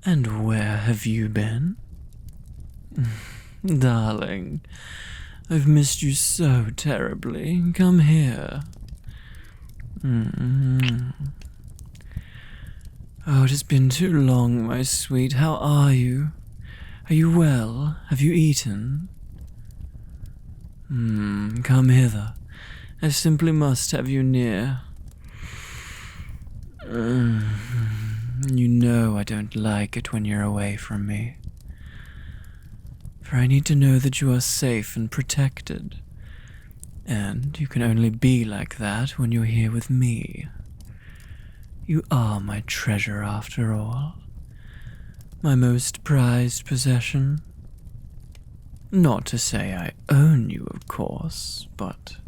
And where have you been? Darling, I've missed you so terribly. Come here. Oh, it has been too long, my sweet. How are you? Are you well? Have you eaten? Come hither. I simply must have you near. You know I don't like it when you're away from me. For I need to know that you are safe and protected. And you can only be like that when you're here with me. You are my treasure after all. My most prized possession. Not to say I own you, of course, but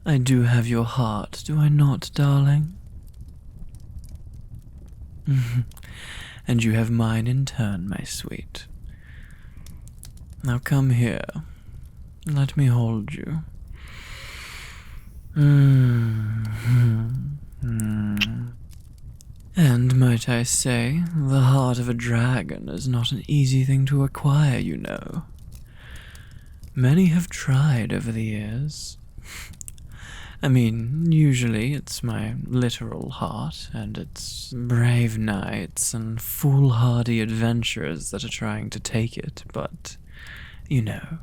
I do have your heart, do I not, darling? And you have mine in turn, my sweet. Now come here. Let me hold you. And might I say, the heart of a dragon is not an easy thing to acquire, you know. Many have tried over the years. I mean, usually it's my literal heart, and it's brave knights and foolhardy adventurers that are trying to take it, but, you know,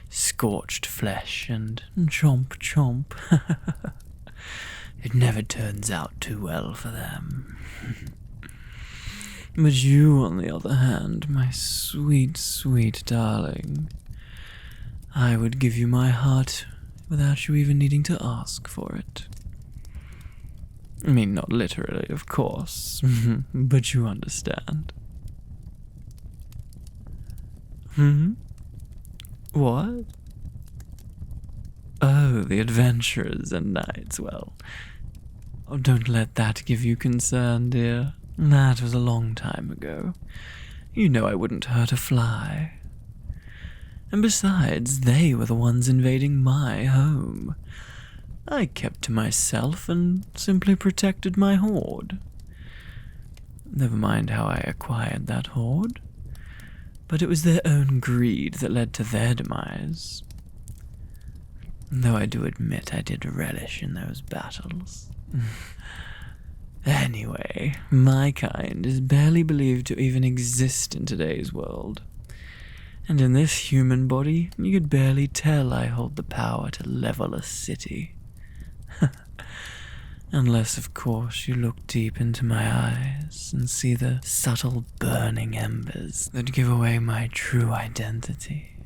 scorched flesh and chomp chomp. It never turns out too well for them. But you, on the other hand, my sweet, sweet darling, I would give you my heart without you even needing to ask for it. I mean, not literally, of course, but you understand. What? Oh, the adventurers and knights, well. Oh, don't let that give you concern, dear. That was a long time ago. You know I wouldn't hurt a fly. And besides, they were the ones invading my home. I kept to myself and simply protected my hoard. Never mind how I acquired that hoard, but it was their own greed that led to their demise. Though I do admit I did relish in those battles. Anyway, my kind is barely believed to even exist in today's world. And in this human body, you could barely tell I hold the power to level a city. Unless, of course, you look deep into my eyes and see the subtle burning embers that give away my true identity.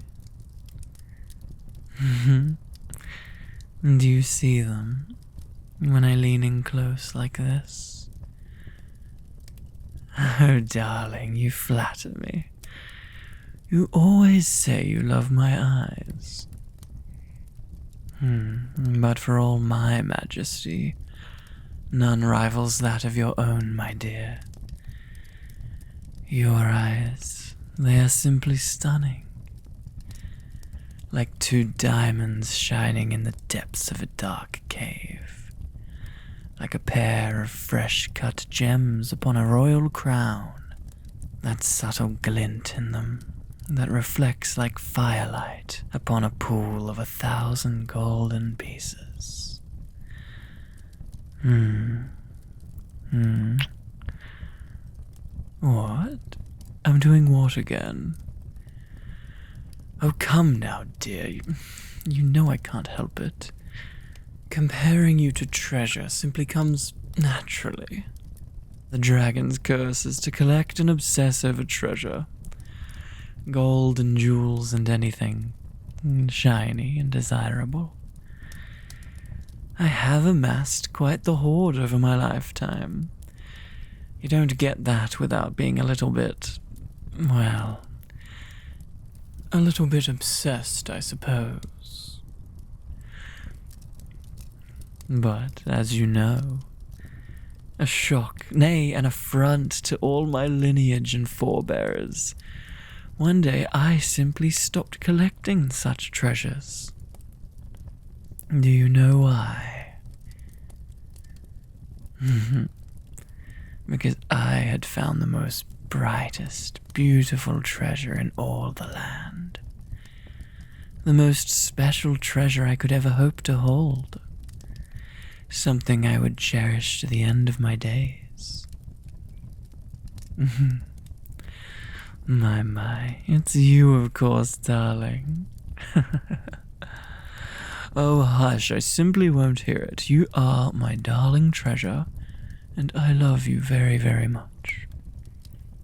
Do you see them when I lean in close like this? Oh, darling, you flatter me. You always say you love my eyes. But for all my majesty, none rivals that of your own, my dear. Your eyes, they are simply stunning. Like two diamonds shining in the depths of a dark cave. Like a pair of fresh-cut gems upon a royal crown. That subtle glint in them that reflects like firelight upon a pool of 1,000 golden pieces. What? I'm doing what again? Oh, come now, dear. You know I can't help it. Comparing you to treasure simply comes naturally. The dragon's curse is to collect and obsess over treasure. Gold and jewels and anything shiny and desirable. I have amassed quite the hoard over my lifetime. You don't get that without being a little bit, well, a little bit obsessed, I suppose. But, as you know, a shock, nay, an affront to all my lineage and forebears. One day I simply stopped collecting such treasures. Do you know why? Because I had found the most brightest, beautiful treasure in all the land. The most special treasure I could ever hope to hold. Something I would cherish to the end of my days. My, it's you, of course, darling. Oh, hush, I simply won't hear it. You are my darling treasure, and I love you very, very much.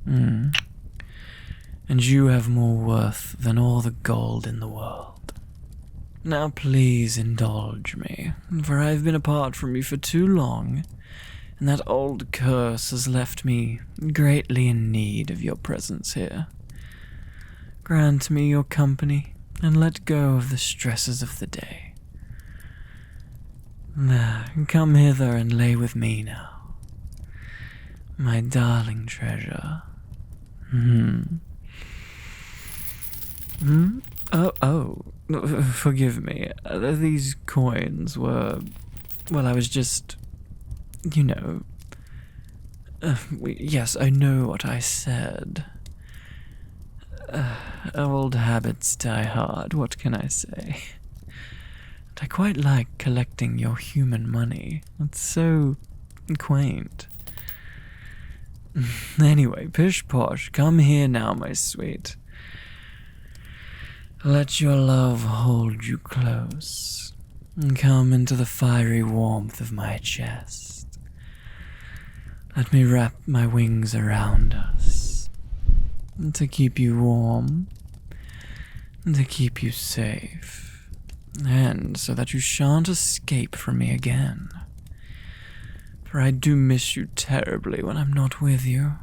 And you have more worth than all the gold in the world. Now please indulge me, for I have been apart from you for too long, and that old curse has left me greatly in need of your presence here. Grant me your company, and let go of the stresses of the day. There, come hither and lay with me now, my darling treasure. Oh, forgive me. These coins were... Well, I was just... yes, I know what I said. Old habits die hard, what can I say? I quite like collecting your human money. It's so quaint. Anyway, pish posh, come here now, my sweet. Let your love hold you close, and come into the fiery warmth of my chest. Let me wrap my wings around us, to keep you warm, and to keep you safe. And so that you shan't escape from me again. For I do miss you terribly when I'm not with you.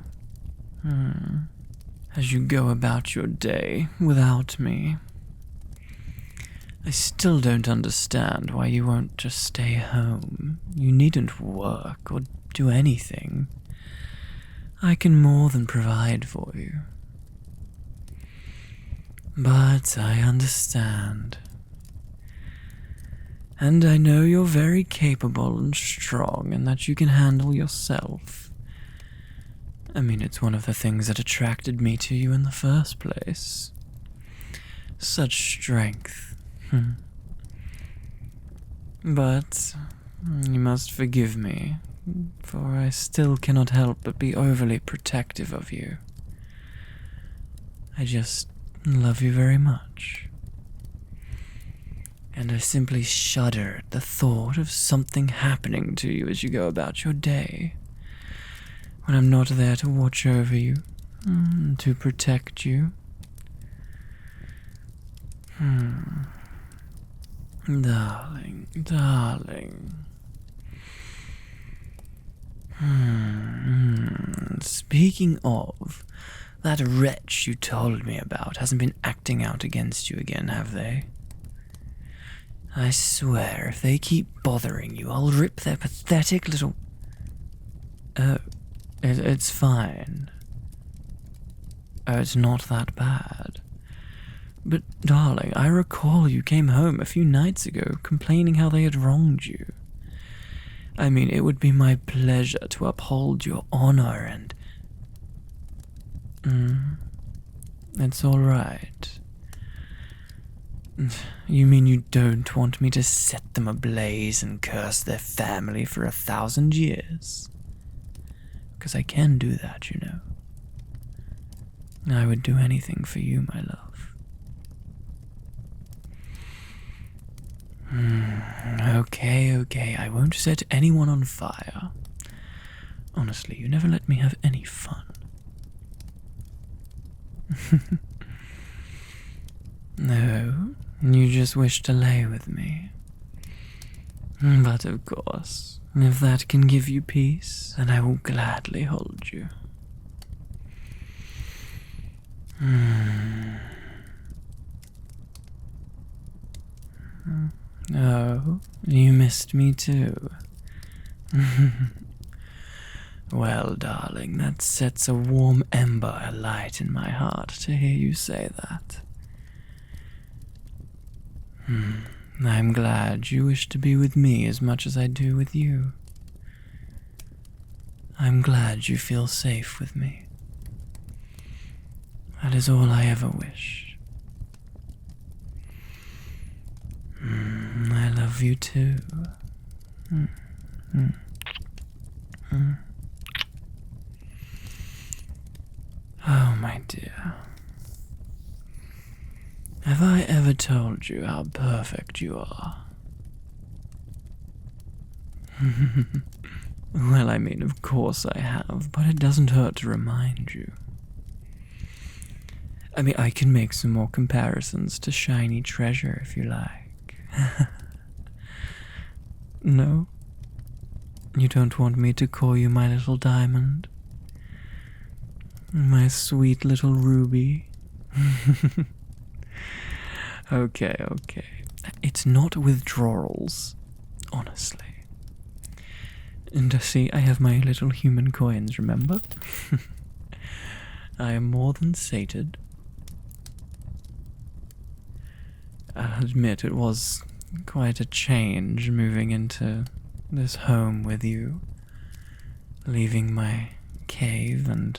As you go about your day without me. I still don't understand why you won't just stay home. You needn't work or do anything. I can more than provide for you. But I understand. And I know you're very capable and strong and that you can handle yourself. I mean, it's one of the things that attracted me to you in the first place. Such strength. But you must forgive me, for I still cannot help but be overly protective of you. I just love you very much. And I simply shudder at the thought of something happening to you as you go about your day, when I'm not there to watch over you, to protect you. Darling, darling. Speaking of, that wretch you told me about hasn't been acting out against you again, have they? I swear, if they keep bothering you, I'll rip their pathetic little... Oh, it's fine. Oh, it's not that bad. But, darling, I recall you came home a few nights ago complaining how they had wronged you. I mean, it would be my pleasure to uphold your honor and... It's all right. You mean you don't want me to set them ablaze and curse their family for 1,000 years? Because I can do that, you know. I would do anything for you, my love. Okay, I won't set anyone on fire. Honestly, you never let me have any fun. No, you just wish to lay with me. But of course, if that can give you peace, then I will gladly hold you. Oh, you missed me too. Well, darling, that sets a warm ember alight in my heart to hear you say that. I'm glad you wish to be with me as much as I do with you. I'm glad you feel safe with me. That is all I ever wish. I love you too. Oh, my dear. Have I ever told you how perfect you are? Well, I mean, of course I have, but it doesn't hurt to remind you. I mean, I can make some more comparisons to shiny treasure if you like. No? You don't want me to call you my little diamond? My sweet little ruby? Okay. It's not withdrawals, honestly. And see, I have my little human coins, remember? I am more than sated. I'll admit it was quite a change moving into this home with you, leaving my cave and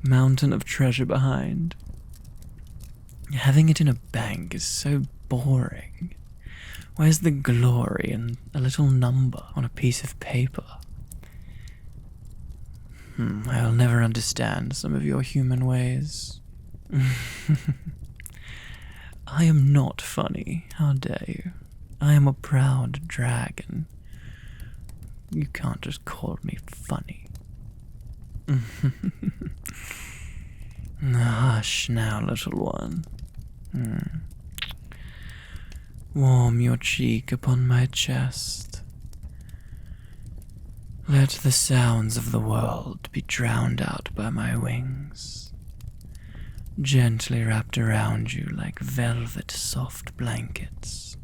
mountain of treasure behind. Having it in a bank is so boring. Where's the glory in a little number on a piece of paper? I'll never understand some of your human ways. I am not funny, how dare you? I am a proud dragon. You can't just call me funny. Hush now, little one. Warm your cheek upon my chest. Let the sounds of the world be drowned out by my wings, gently wrapped around you like velvet soft blankets.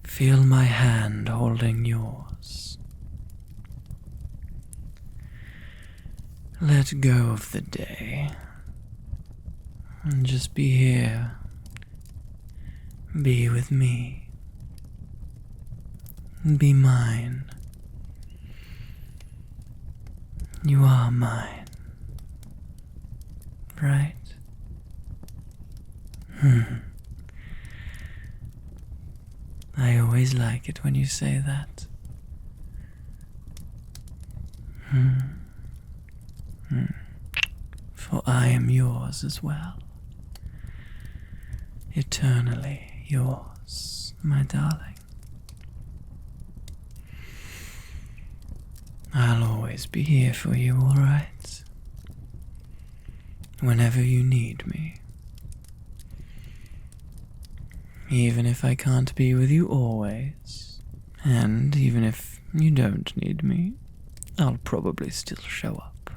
Feel my hand holding yours. Let go of the day and just be here. Be with me. Be mine. You are mine. Right? I always like it when you say that. For I am yours as well. Eternally yours, my darling. I'll always be here for you, all right? Whenever you need me. Even if I can't be with you always, and even if you don't need me, I'll probably still show up.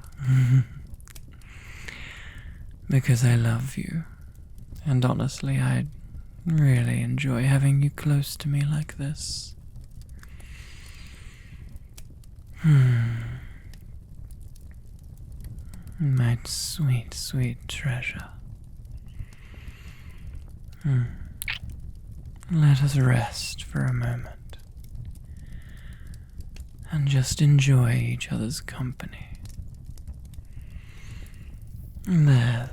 Because I love you, and honestly, I really enjoy having you close to me like this. My sweet, sweet treasure. Let us rest for a moment and just enjoy each other's company. There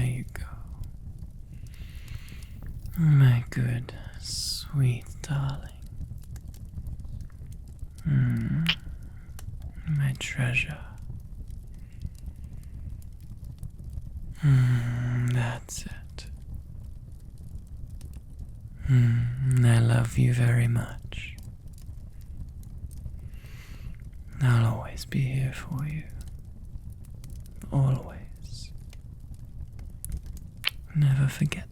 you go. My good, sweet darling. My treasure. That's it. I love you very much. I'll always be here for you. Always. Never forget